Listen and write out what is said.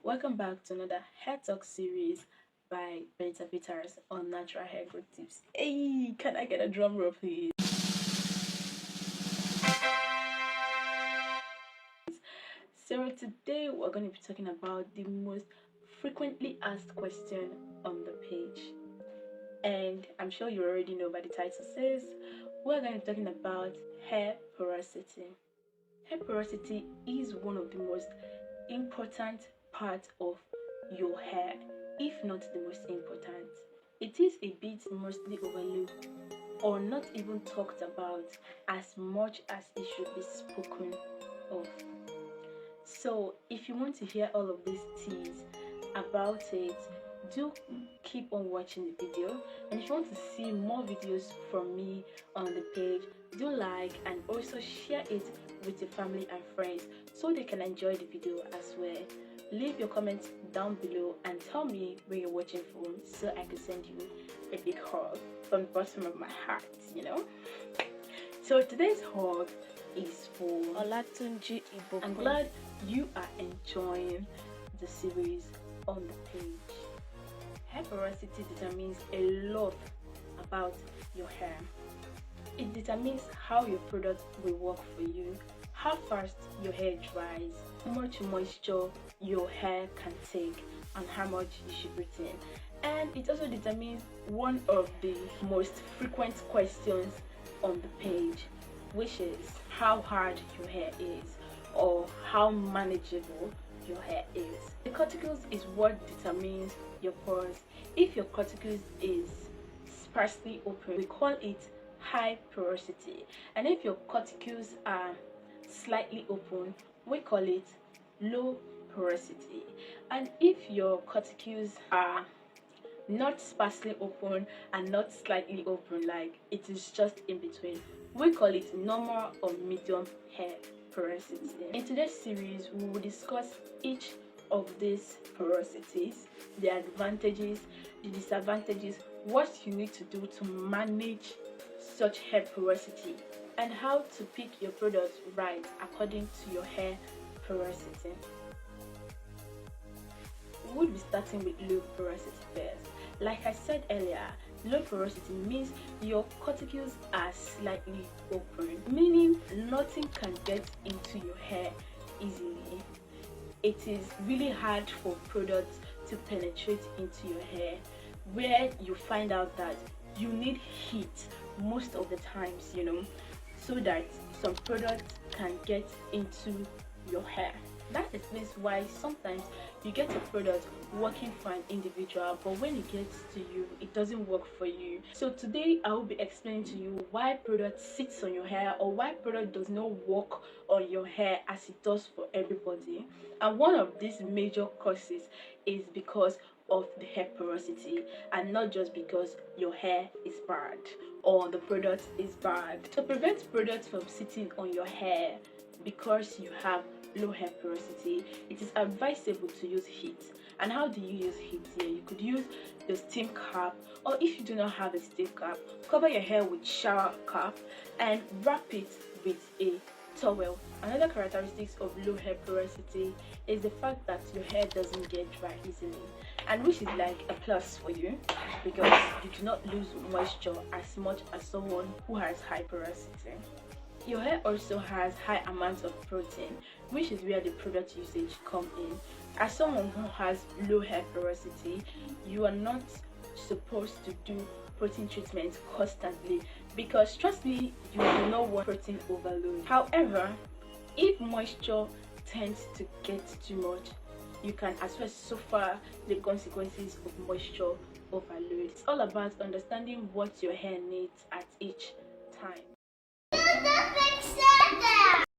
Welcome back to another hair talk series by Benita Peters on natural hair growth tips. Hey, can I get a drum roll, please? So today we're going to be talking about the most frequently asked question on the page, and I'm sure you already know by the title says we're going to be talking about hair porosity. Hair porosity is one of the most important part of your hair, if not the most important. It is a bit mostly overlooked or not even talked about as much as it should be spoken of. So if you want to hear all of these teas about it, do keep on watching the video. And if you want to see more videos from me on the page, do like and also share it with your family and friends so they can enjoy the video as well. Leave your comments down below and tell me where you're watching from so I can send you a big hug from the bottom of my heart, So today's hug is for Olatunji Ibo. I'm glad you are enjoying the series on the page. Hair porosity determines a lot about your hair. It determines how your product will work for you, how fast your hair dries, how much moisture your hair can take, and how much you should retain. And it also determines one of the most frequent questions on the page, which is how hard your hair is or how manageable your hair is. The cuticles is what determines your pores. If your cuticles is sparsely open, we call it high porosity, and if your cuticles are slightly open, we call it low porosity. And if your cuticles are not sparsely open and not slightly open, like it is just in between, we call it normal or medium hair porosity. In today's series, we will discuss each of these porosities, the advantages, the disadvantages, what you need to do to manage such hair porosity, and how to pick your product right according to your hair porosity. We will be starting with low porosity first. Like I said earlier, low porosity means your cuticles are slightly open, meaning nothing can get into your hair easily. It is really hard for products to penetrate into your hair, where you find out that you need heat most of the times, so that some products can get into your hair. That explains why sometimes you get a product working for an individual, but when it gets to you, it doesn't work for you. So today I will be explaining to you why product sits on your hair, or why product does not work on your hair as it does for everybody. And one of these major causes is because of the hair porosity, and not just because your hair is bad or the product is bad. To prevent products from sitting on your hair because you have low hair porosity, it is advisable to use heat. And how do you use heat here? You could use the steam cap, or if you do not have a steam cap, cover your hair with shower cap and wrap it with a towel. Another characteristics of low hair porosity is the fact that your hair doesn't get dry easily, and which is like a plus for you because you do not lose moisture as much as someone who has high porosity. Your hair also has high amounts of protein, which is where the product usage come in. As someone who has low hair porosity, you are not supposed to do protein treatment constantly, because trust me, you do not want protein overload. However, if moisture tends to get too much, you can as well suffer the consequences of moisture overload. It's all about understanding what your hair needs at each time.